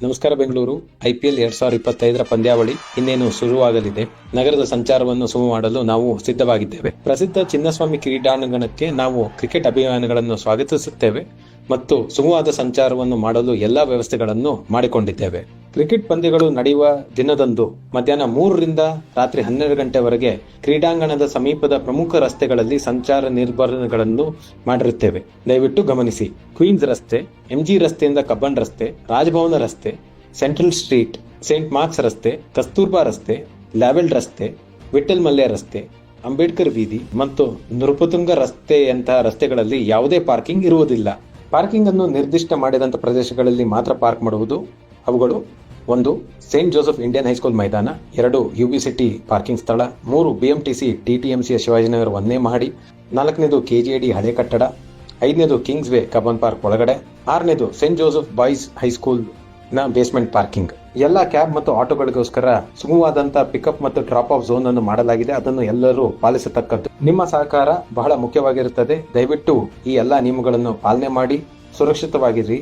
ನಮಸ್ಕಾರ ಬೆಂಗಳೂರು. IPL 2025 ಪಂದ್ಯಾವಳಿ ಇನ್ನೇನು ಶುರುವಾಗಲಿದೆ. ನಗರದ ಸಂಚಾರವನ್ನು ಸುಗಮ ಮಾಡಲು ನಾವು ಸಿದ್ಧವಾಗಿದ್ದೇವೆ. ಪ್ರಸಿದ್ಧ ಚಿನ್ನಸ್ವಾಮಿ ಕ್ರೀಡಾಂಗಣಕ್ಕೆ ನಾವು ಕ್ರಿಕೆಟ್ ಅಭಿಮಾನಿಗಳನ್ನು ಸ್ವಾಗತಿಸುತ್ತೇವೆ ಮತ್ತು ಸುಗಮವಾದ ಸಂಚಾರವನ್ನು ಮಾಡಲು ಎಲ್ಲಾ ವ್ಯವಸ್ಥೆಗಳನ್ನು ಮಾಡಿಕೊಂಡಿದ್ದೇವೆ. ಕ್ರಿಕೆಟ್ ಪಂದ್ಯಗಳು ನಡೆಯುವ ದಿನದಂದು ಮಧ್ಯಾಹ್ನ 3 ರಿಂದ ರಾತ್ರಿ 12 ಗಂಟೆವರೆಗೆ ಕ್ರೀಡಾಂಗಣದ ಸಮೀಪದ ಪ್ರಮುಖ ರಸ್ತೆಗಳಲ್ಲಿ ಸಂಚಾರ ನಿರ್ಬಂಧಗಳನ್ನು ಮಾಡಿರುತ್ತೇವೆ. ದಯವಿಟ್ಟು ಗಮನಿಸಿ. ಕ್ವೀನ್ಸ್ ರಸ್ತೆ, MG ರಸ್ತೆಯಿಂದ ಕಬ್ಬನ್ ರಸ್ತೆ, ರಾಜಭವನ ರಸ್ತೆ, ಸೆಂಟ್ರಲ್ ಸ್ಟ್ರೀಟ್, ಸೇಂಟ್ ಮಾರ್ಕ್ಸ್ ರಸ್ತೆ, ಕಸ್ತೂರ್ಬಾ ರಸ್ತೆ, ಲ್ಯಾವೆಲ್ ರಸ್ತೆ, ವಿಠಲ್ ಮಲ್ಯ ರಸ್ತೆ, ಅಂಬೇಡ್ಕರ್ ಬೀದಿ ಮತ್ತು ನೃಪತುಂಗ ರಸ್ತೆಯಂತಹ ರಸ್ತೆಗಳಲ್ಲಿ ಯಾವುದೇ ಪಾರ್ಕಿಂಗ್ ಇರುವುದಿಲ್ಲ. ಪಾರ್ಕಿಂಗ್ ಅನ್ನು ನಿರ್ದಿಷ್ಟ ಮಾಡಿದಂತ ಪ್ರದೇಶಗಳಲ್ಲಿ ಮಾತ್ರ ಪಾರ್ಕ್ ಮಾಡುವುದು. ಅವುಗಳು 1. ಸೇಂಟ್ ಜೋಸೆಫ್ ಇಂಡಿಯನ್ ಹೈಸ್ಕೂಲ್ ಮೈದಾನ, 2. UB ಸಿಟಿ ಪಾರ್ಕಿಂಗ್ ಸ್ಥಳ, 3. BMTC TTMC ಶಿವಾಜಿನಗರ 1ನೇ ಮಹಡಿ, 4ನೇದು KGAD ಹಳೆ ಕಟ್ಟಡ, 5ನೇದು ಕಿಂಗ್ಸ್ ವೇ ಕಬ್ಬನ್ ಪಾರ್ಕ್ ಒಳಗಡೆ, 6ನೇದು ಸೇಂಟ್ ಜೋಸೆಫ್ ಬಾಯ್ಸ್ ಹೈಸ್ಕೂಲ್ ನ ಬೇಸ್ಮೆಂಟ್ ಪಾರ್ಕಿಂಗ್. ಎಲ್ಲ ಕ್ಯಾಬ್ ಮತ್ತು ಆಟೋಗಳಿಗೋಸ್ಕರ ಸುಗಮವಾದಂತಹ ಪಿಕಪ್ ಮತ್ತು ಡ್ರಾಪ್ ಆಫ್ ಝೋನ್ ಅನ್ನು ಮಾಡಲಾಗಿದೆ. ಅದನ್ನು ಎಲ್ಲರೂ ಪಾಲಿಸತಕ್ಕದ್ದು. ನಿಮ್ಮ ಸಹಕಾರ ಬಹಳ ಮುಖ್ಯವಾಗಿರುತ್ತದೆ. ದಯವಿಟ್ಟು ಈ ಎಲ್ಲಾ ನಿಯಮಗಳನ್ನು ಪಾಲನೆ ಮಾಡಿ ಸುರಕ್ಷಿತವಾಗಿರಿ.